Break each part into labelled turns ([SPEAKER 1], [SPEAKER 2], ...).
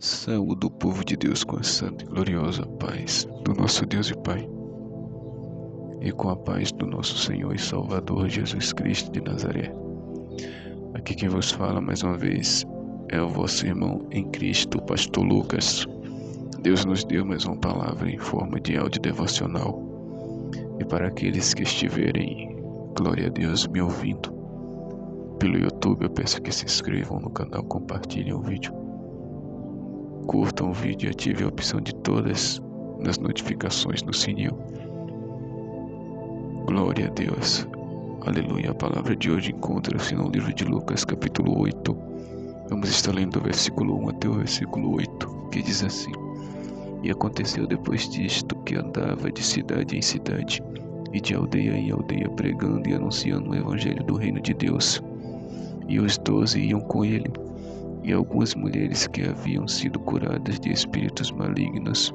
[SPEAKER 1] Saúde o povo de Deus com a santa e gloriosa paz do nosso Deus e Pai, e com a paz do nosso Senhor e Salvador Jesus Cristo de Nazaré. Aqui quem vos fala mais uma vez é o vosso irmão em Cristo, Pastor Lucas. Deus nos deu mais uma palavra em forma de áudio devocional. E para aqueles que estiverem, glória a Deus, me ouvindo pelo YouTube, eu peço que se inscrevam no canal, compartilhem o vídeo, curtam o vídeo e ativem a opção de todas nas notificações no sininho. Glória a Deus. Aleluia. A palavra de hoje encontra-se no livro de Lucas, capítulo 8. Vamos estar lendo do versículo 1 até o versículo 8, que diz assim: E aconteceu depois disto que andava de cidade em cidade e de aldeia em aldeia, pregando e anunciando o evangelho do reino de Deus. E os 12 iam com ele, e algumas mulheres que haviam sido curadas de espíritos malignos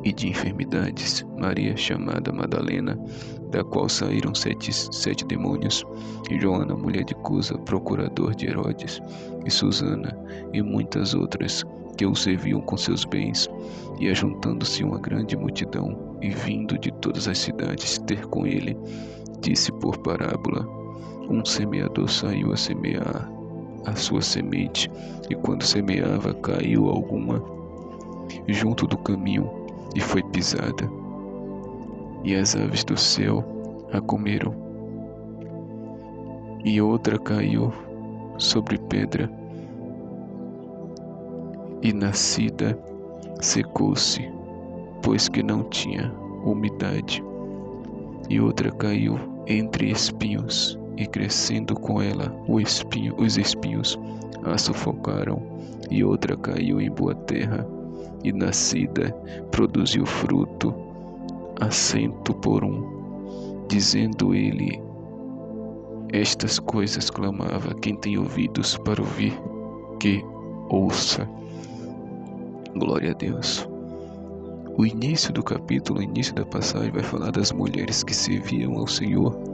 [SPEAKER 1] e de enfermidades, Maria chamada Madalena, da qual saíram sete demônios, e Joana, mulher de Cusa, procurador de Herodes, e Susana, e muitas outras, que o serviam com seus bens. E ajuntando-se uma grande multidão, e vindo de todas as cidades ter com ele, disse por parábola: Um semeador saiu a semear a sua semente, e quando semeava, caiu alguma junto do caminho, e foi pisada, e as aves do céu a comeram. E outra caiu sobre pedra, e nascida secou-se, pois que não tinha umidade. E outra caiu entre espinhos, e crescendo com ela os espinhos a sufocaram. E outra caiu em boa terra, e nascida produziu fruto, a 100 por 1. Dizendo ele estas coisas, clamava: Quem tem ouvidos para ouvir, que ouça. Glória a Deus. O início do capítulo, o início da passagem, vai falar das mulheres que serviam ao Senhor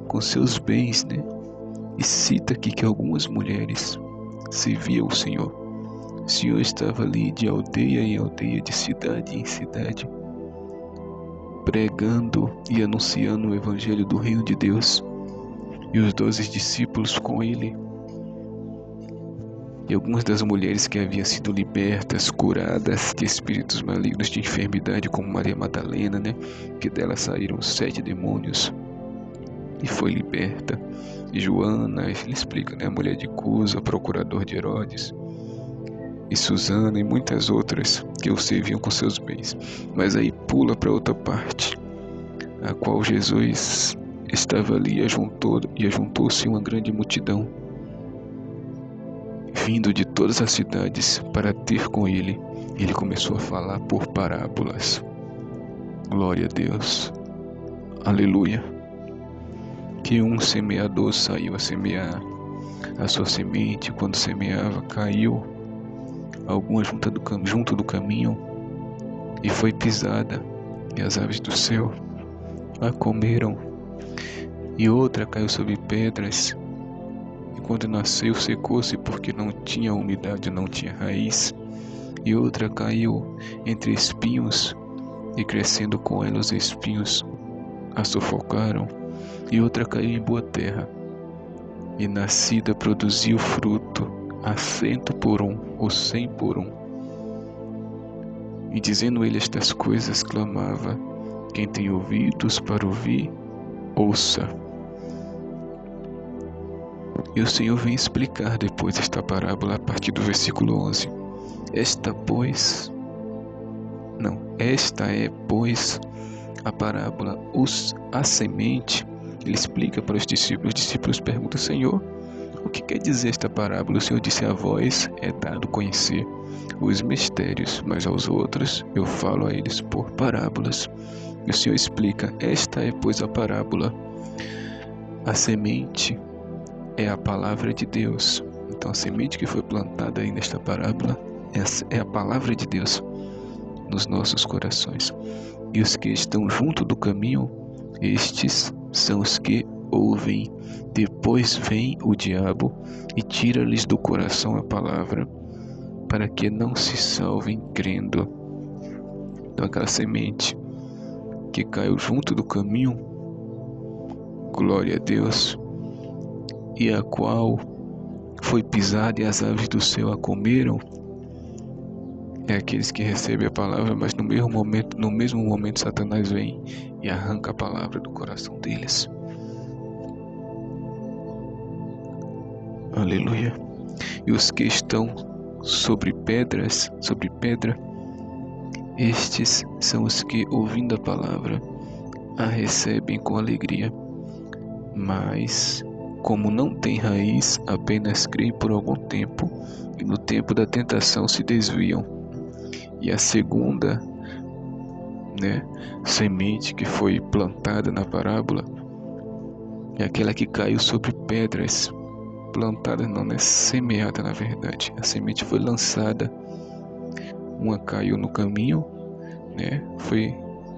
[SPEAKER 1] com seus bens, né? E cita aqui que algumas mulheres serviam ao Senhor. O Senhor estava ali de aldeia em aldeia, de cidade em cidade, pregando e anunciando o evangelho do reino de Deus, e os 12 discípulos com ele. E algumas das mulheres que haviam sido libertas, curadas de espíritos malignos, de enfermidade, como Maria Madalena, né? Que dela saíram 7 demônios e foi liberta. E Joana, ele explica, né? A mulher de Cusa, procurador de Herodes, e Susana e muitas outras que o serviam com seus bens. Mas aí pula para outra parte, a qual Jesus estava ali, e ajuntou-se uma grande multidão, vindo de todas as cidades para ter com ele. Ele começou a falar por parábolas. Glória a Deus. Aleluia. Que um semeador saiu a semear a sua semente. Quando semeava, caiu alguma junto do caminho, e foi pisada, e as aves do céu a comeram. E outra caiu sobre pedras, e quando nasceu, secou-se, porque não tinha umidade, não tinha raiz. E outra caiu entre espinhos, e crescendo com ela os espinhos a sufocaram. E outra caiu em boa terra, e nascida produziu fruto, a 100 por 1, ou 100 por 1. E dizendo ele estas coisas, clamava: Quem tem ouvidos para ouvir, ouça. E o Senhor vem explicar depois esta parábola a partir do versículo 11. Esta é, pois, a parábola, a semente. Ele explica para os discípulos. Os discípulos perguntam: Senhor, o que quer dizer esta parábola? O Senhor disse: A vós é dado conhecer os mistérios, mas aos outros eu falo a eles por parábolas. E o Senhor explica: Esta é, pois, a parábola. A semente é a palavra de Deus. Então a semente que foi plantada aí nesta parábola é a palavra de Deus nos nossos corações. E os que estão junto do caminho, estes são os que ouvem. Depois vem o diabo e tira-lhes do coração a palavra, para que não se salvem crendo. Então aquela semente que caiu junto do caminho, glória a Deus, e a qual foi pisada e as aves do céu a comeram, é aqueles que recebem a palavra, mas no mesmo momento Satanás vem e arranca a palavra do coração deles. Aleluia. E os que estão sobre pedra, estes são os que, ouvindo a palavra, a recebem com alegria, mas como não tem raiz, apenas creem por algum tempo, e no tempo da tentação se desviam. E a segunda, semente que foi plantada na parábola é aquela que caiu sobre pedras. Plantada não, semeada na verdade. A semente foi lançada. Uma caiu no caminho, Foi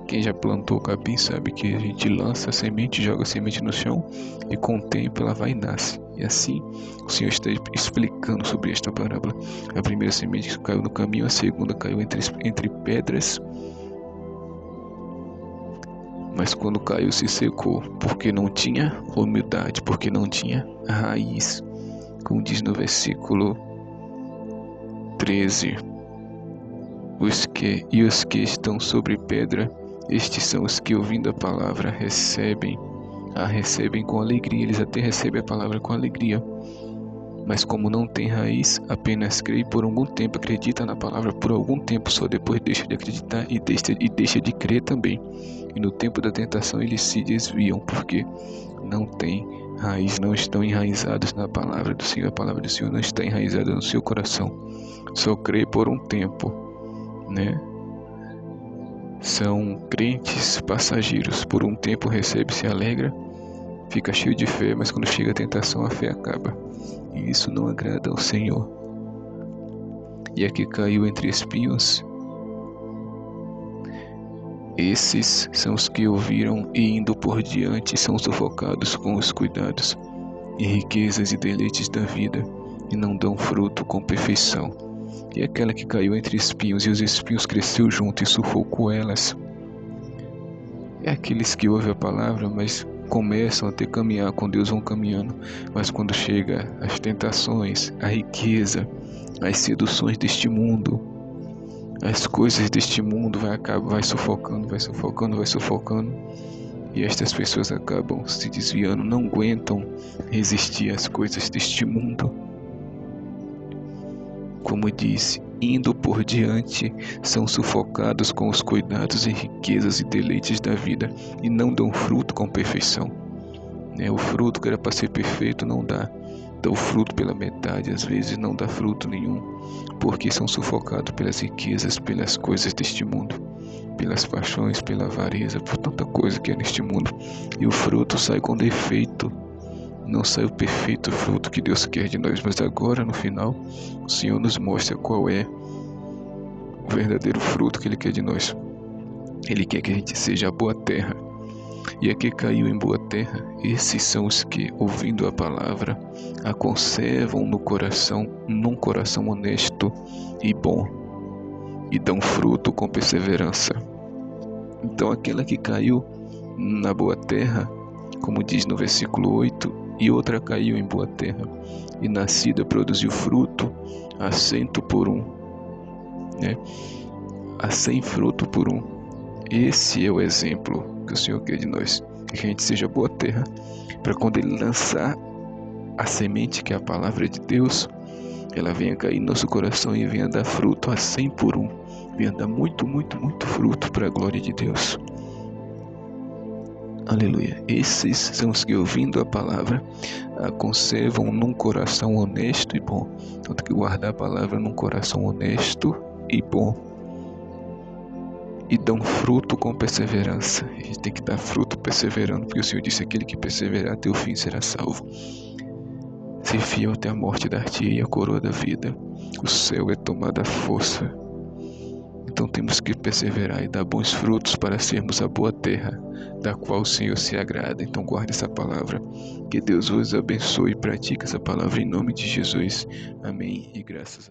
[SPEAKER 1] quem já plantou capim sabe que a gente lança a semente, joga a semente no chão e com o tempo ela vai e nasce. E assim o Senhor está explicando sobre esta parábola. A primeira semente caiu no caminho, a segunda caiu entre pedras, mas quando caiu se secou, porque não tinha humildade, porque não tinha raiz, como diz no versículo 13. Os que estão sobre pedra, estes são os que, ouvindo a palavra, recebem com alegria. Eles até recebem a palavra com alegria, mas como não tem raiz, apenas crê por algum tempo, acredita na palavra por algum tempo, só depois deixa de acreditar e deixa de crer também. E no tempo da tentação eles se desviam, porque não tem raiz, não estão enraizados na palavra do Senhor. A palavra do Senhor não está enraizada no seu coração, só crê por um tempo, São crentes passageiros. Por um tempo recebe, se alegra, fica cheio de fé, mas quando chega a tentação a fé acaba. E isso não agrada ao Senhor. E a que caiu entre espinhos, esses são os que ouviram e indo por diante são sufocados com os cuidados e riquezas e deleites da vida e não dão fruto com perfeição. E aquela que caiu entre espinhos e os espinhos cresceu junto e sufocou elas. É aqueles que ouvem a palavra, mas começam a caminhar com Deus, vão caminhando, mas quando chega as tentações, a riqueza, as seduções deste mundo, as coisas deste mundo vai sufocando, e estas pessoas acabam se desviando, não aguentam resistir às coisas deste mundo. Como disse, indo por diante, são sufocados com os cuidados e riquezas e deleites da vida e não dão fruto com perfeição. O fruto que era para ser perfeito não dá. Dá o fruto pela metade, às vezes não dá fruto nenhum, porque são sufocados pelas riquezas, pelas coisas deste mundo, pelas paixões, pela avareza, por tanta coisa que é neste mundo. E o fruto sai com defeito. Não sai o perfeito fruto que Deus quer de nós, mas agora no final o Senhor nos mostra qual é o verdadeiro fruto que Ele quer de nós. Ele quer que a gente seja a boa terra. E a que caiu em boa terra, esses são os que, ouvindo a palavra, a conservam num coração honesto e bom, e dão fruto com perseverança. Então aquela que caiu na boa terra, como diz no versículo 8, e outra caiu em boa terra, e nascida produziu fruto, a 100 por 1, a 100 fruto por 1. Esse é o exemplo que o Senhor quer de nós, que a gente seja boa terra, para quando Ele lançar a semente, que é a palavra de Deus, ela venha cair no nosso coração e venha dar fruto a 100 por 1, venha dar muito, muito, muito fruto para a glória de Deus. Aleluia. Esses são os que, ouvindo a palavra, a conservam num coração honesto e bom. Então tem que guardar a palavra num coração honesto e bom, e dão fruto com perseverança. A gente tem que dar fruto perseverando, porque o Senhor disse: aquele que perseverar até o fim será salvo. Ser fiel até a morte, dar-te-ei a coroa da vida. O céu é tomada à força. Então temos que perseverar e dar bons frutos para sermos a boa terra, da qual o Senhor se agrada. Então guarde essa palavra. Que Deus vos abençoe e pratique essa palavra em nome de Jesus. Amém e graças a Deus.